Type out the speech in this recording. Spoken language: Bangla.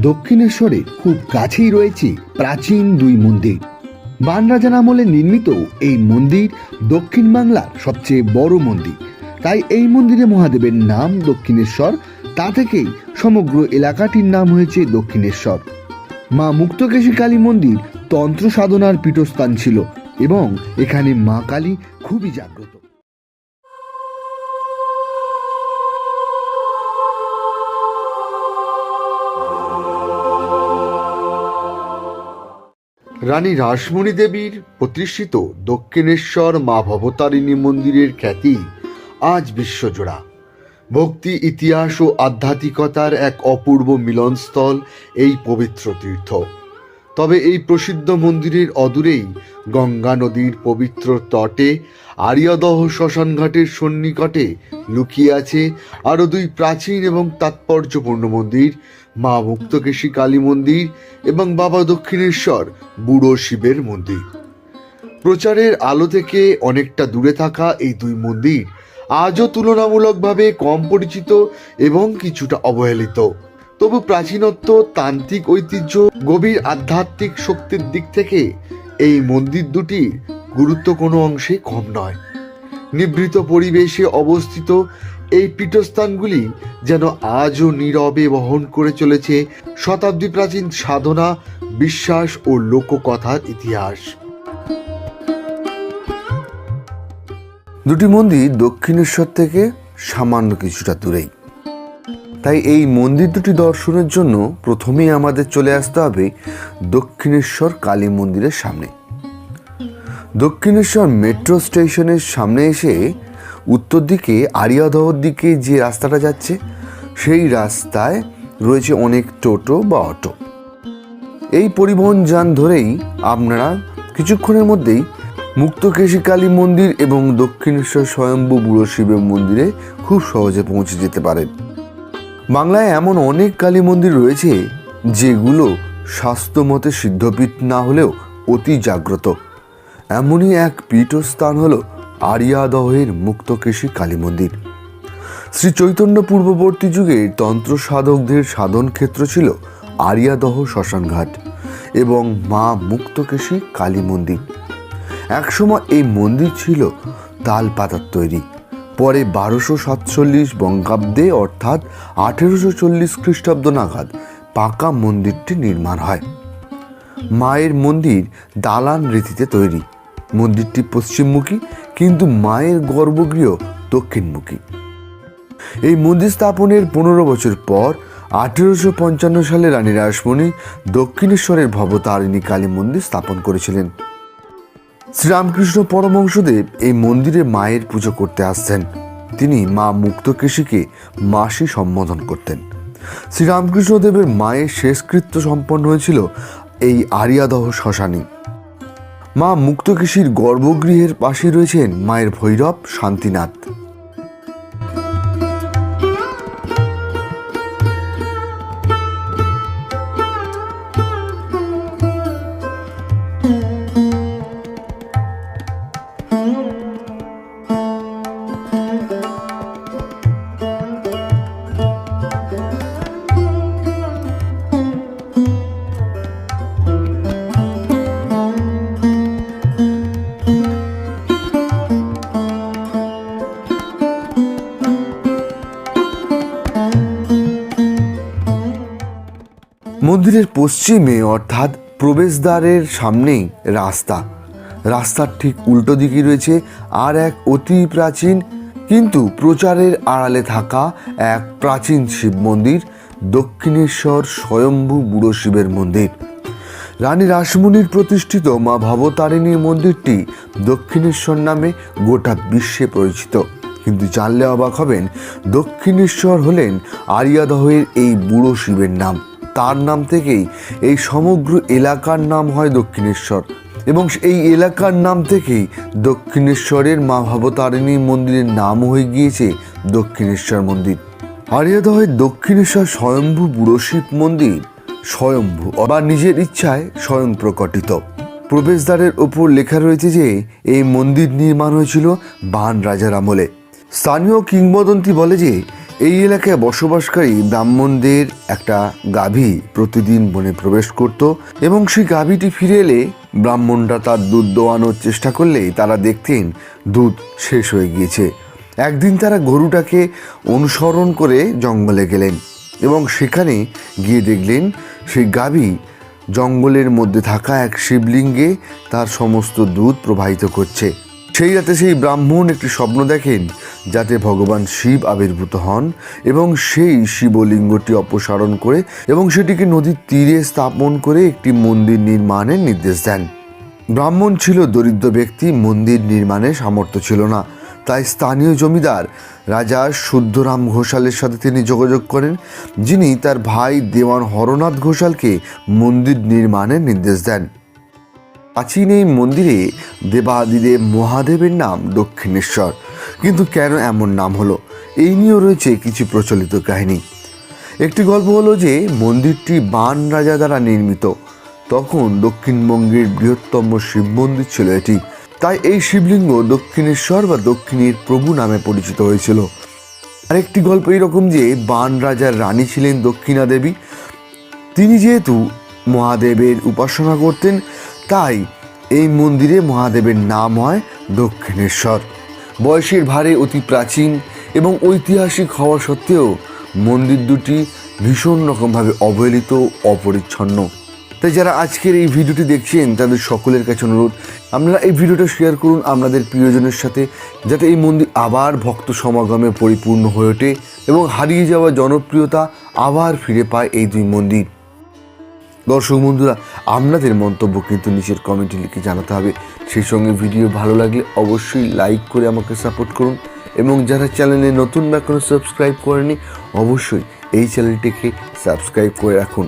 দক্ষিণেশ্বরে খুব কাছেই রয়েছে প্রাচীন দুই মন্দির। বান রাজার আমলে নির্মিত এই মন্দির দক্ষিণ বাংলার সবচেয়ে বড় মন্দির। তাই এই মন্দিরে মহাদেবের নাম দক্ষিণেশ্বর, তা থেকেই সমগ্র এলাকাটির নাম হয়েছে দক্ষিণেশ্বর। মা মুক্তকেশী কালী মন্দির তন্ত্র সাধনার পীঠস্থান ছিল এবং এখানে মা কালী খুবই জাগ্রত। রানী রাসমণি দেবীর প্রতিষ্ঠিত দক্ষিণেশ্বর মা ভবতারিণী মন্দিরের খ্যাতি আজ বিশ্বজোড়া। ভক্তি, ইতিহাস ও আধ্যাত্মিকতার এক অপূর্ব মিলনস্থল এই পবিত্র তীর্থ। তবে এই প্রসিদ্ধ মন্দিরের অদূরেই গঙ্গা নদীর পবিত্র তটে আরিয়াদহ শ্মশানঘাটের সন্নিকটে লুকিয়ে আছে আরও দুই প্রাচীন এবং তাৎপর্যপূর্ণ মন্দির, মা মুক্তকেশী কালী মন্দির এবং বাবা দক্ষিণেশ্বর বুড়ো শিবের মন্দির। প্রচারের আলো থেকে অনেকটা দূরে থাকা এই দুই মন্দির আজও তুলনামূলকভাবে কম পরিচিত এবং কিছুটা অবহেলিত। তবু প্রাচীনত্ব, তান্ত্রিক ঐতিহ্য, গভীর আধ্যাত্মিক শক্তির দিক থেকে এই মন্দির দুটির গুরুত্ব কোনো অংশে কম নয়। নিভৃত পরিবেশে অবস্থিত এই পীঠস্থানগুলি যেন আজও নীরবে বহন করে চলেছে শতাব্দী প্রাচীন সাধনা, বিশ্বাস ও লোককথার ইতিহাস। দুটি মন্দির দক্ষিণেশ্বর থেকে সামান্য কিছুটা দূরেই, তাই এই মন্দির দুটি দর্শনের জন্য প্রথমেই আমাদের চলে আসতে হবে দক্ষিণেশ্বর কালী মন্দিরের সামনে। দক্ষিণেশ্বর মেট্রো স্টেশনের সামনে এসে উত্তর দিকে আরিয়াদহর দিকে যে রাস্তাটা যাচ্ছে, সেই রাস্তায় রয়েছে অনেক টোটো বা অটো। এই পরিবহন যান ধরেই আপনারা কিছুক্ষণের মধ্যেই মুক্তকেশী কালী মন্দির এবং দক্ষিণেশ্বর স্বয়ম্ভু বুড়ো শিবের মন্দিরে খুব সহজে পৌঁছে যেতে পারেন। বাংলায় এমন অনেক কালী মন্দির রয়েছে যেগুলো শাস্ত্রমতে সিদ্ধপীঠ না হলেও অতি জাগ্রত। এমনই এক পীঠস্থান হল আরিয়াদহের মুক্তকেশী কালী মন্দির। শ্রী চৈতন্য পূর্ববর্তী যুগে তন্ত্র সাধকদের সাধন ক্ষেত্র ছিল আরিয়াদহ শ্মশানঘাট এবং মা মুক্তকেশী কালী মন্দির। একসময় এই মন্দির ছিল তাল পাতার তৈরি। পরে 1247 বঙ্গাব্দে অর্থাৎ 1840 খ্রিস্টাব্দ নাগাদ পাকা মন্দিরটি নির্মাণ হয়। মায়ের মন্দির দালান রীতিতে তৈরি। মন্দিরটি পশ্চিমমুখী, কিন্তু মায়ের গর্ভগৃহ দক্ষিণমুখী। এই মন্দির স্থাপনের 15 বছর পর 1855 সালে রানী রাসমণি দক্ষিণেশ্বরের ভবতারিণী কালী মন্দির স্থাপন করেছিলেন। শ্রীরামকৃষ্ণ পরমহংসদেব এই মন্দিরে মায়ের পুজো করতে আসতেন। তিনি মা মুক্তকেশীকে মাসি সম্বোধন করতেন। শ্রীরামকৃষ্ণদেবের মায়ের শেষকৃত্য সম্পন্ন হয়েছিল এই আরিয়াদহ শ্মশানে। মা মুক্তকেশীর গর্ভগৃহের পাশে রয়েছেন মায়ের ভৈরব শান্তিনাথ। মন্দিরের পশ্চিমে অর্থাৎ প্রবেশদ্বারের সামনেই রাস্তার ঠিক উল্টো দিকে রয়েছে আর এক অতি প্রাচীন কিন্তু প্রচারের আড়ালে থাকা এক প্রাচীন শিব মন্দির, দক্ষিণেশ্বর স্বয়ম্ভু বুড়ো শিবের মন্দির। রানী রাসমণির প্রতিষ্ঠিত মা ভবতারিণী মন্দিরটি দক্ষিণেশ্বর নামে গোটা বিশ্বে পরিচিত। কিন্তু জানলে অবাক হবেন, দক্ষিণেশ্বর হলেন আরিয়াদহের এই বুড়ো শিবের নাম। তার নাম থেকেই এই সমগ্র এলাকার নাম হয় দক্ষিণেশ্বর এবং এই এলাকার নাম থেকেই দক্ষিণেশ্বরের মা ভবতারিণী মন্দিরের নাম হয়ে গিয়েছে দক্ষিণেশ্বর মন্দির। আরিয়াদহের দক্ষিণেশ্বর স্বয়ম্ভু বুড়ো শিব মন্দির স্বয়ম্ভু বা নিজের ইচ্ছায় স্বয়ং প্রকটিত। প্রবেশদ্বারের ওপর লেখা রয়েছে যে এই মন্দির নির্মাণ হয়েছিল বান রাজার আমলে। স্থানীয় কিংবদন্তি বলে যে এই এলাকায় বসবাসকারী ব্রাহ্মণদের একটা গাভী প্রতিদিন বনে প্রবেশ করত এবং সেই গাভীটি ফিরে এলে ব্রাহ্মণরা তার দুধ দোয়ানোর চেষ্টা করলেই তারা দেখতেন দুধ শেষ হয়ে গিয়েছে। একদিন তারা গরুটাকে অনুসরণ করে জঙ্গলে গেলেন এবং সেখানে গিয়ে দেখলেন সেই গাভী জঙ্গলের মধ্যে থাকা এক শিবলিঙ্গে তার সমস্ত দুধ প্রবাহিত করছে। সেই রাতে সেই ব্রাহ্মণ একটি স্বপ্ন দেখেন যাতে ভগবান শিব আবির্ভূত হন এবং সেই শিবলিঙ্গটি অপসারণ করে এবং সেটিকে নদীর তীরে স্থাপন করে একটি মন্দির নির্মাণের নির্দেশ দেন। ব্রাহ্মণ ছিল দরিদ্র ব্যক্তি, মন্দির নির্মাণের সামর্থ্য ছিল না, তাই স্থানীয় জমিদার রাজা শুদ্ধরাম ঘোষালের সাথে তিনি যোগাযোগ করেন, যিনি তার ভাই দেওয়ান হরনাথ ঘোষালকে মন্দির নির্মাণের নির্দেশ দেন। প্রাচীন এই মন্দিরে দেবাদিদেব মহাদেবের নাম দক্ষিণেশ্বর, কিন্তু কেন এমন নাম হলো এই নিয়েও রয়েছে কিছু প্রচলিত কাহিনী। একটি গল্প হলো যে মন্দিরটি বাণ রাজা দ্বারা নির্মিত, তখন দক্ষিণবঙ্গের বৃহত্তম শিব মন্দির ছিল এটি, তাই এই শিবলিঙ্গ দক্ষিণেশ্বর বা দক্ষিণের প্রভু নামে পরিচিত হয়েছিল। আরেকটি গল্প এইরকম যে বাণ রাজার রানী ছিলেন দক্ষিণা দেবী, তিনি যেহেতু মহাদেবের উপাসনা করতেন তাই এই মন্দিরে মহাদেবের নাম হয় দক্ষিণেশ্বর। বয়সের ভারে অতি প্রাচীন এবং ঐতিহাসিক হওয়া সত্ত্বেও মন্দির দুটি ভীষণ রকমভাবে অবহেলিত, অপরিচ্ছন্ন। তাই যারা আজকের এই ভিডিওটি দেখছেন তাদের সকলের কাছে অনুরোধ, আপনারা এই ভিডিওটা শেয়ার করুন আপনাদের প্রিয়জনের সাথে, যাতে এই মন্দির আবার ভক্ত সমাগমে পরিপূর্ণ হয়ে ওঠে এবং হারিয়ে যাওয়া জনপ্রিয়তা আবার ফিরে পায় এই দুই মন্দির। দর্শক বন্ধুরা, আপনাদের মন্তব্য কিন্তু নিচের কমেন্টে লিখে জানাতে হবে। সেই সঙ্গে ভিডিও ভালো লাগলে অবশ্যই লাইক করে আমাকে সাপোর্ট করুন এবং যারা চ্যানেলে নতুন বা কোনো সাবস্ক্রাইব করেনি অবশ্যই এই চ্যানেলটিকে সাবস্ক্রাইব করে রাখুন।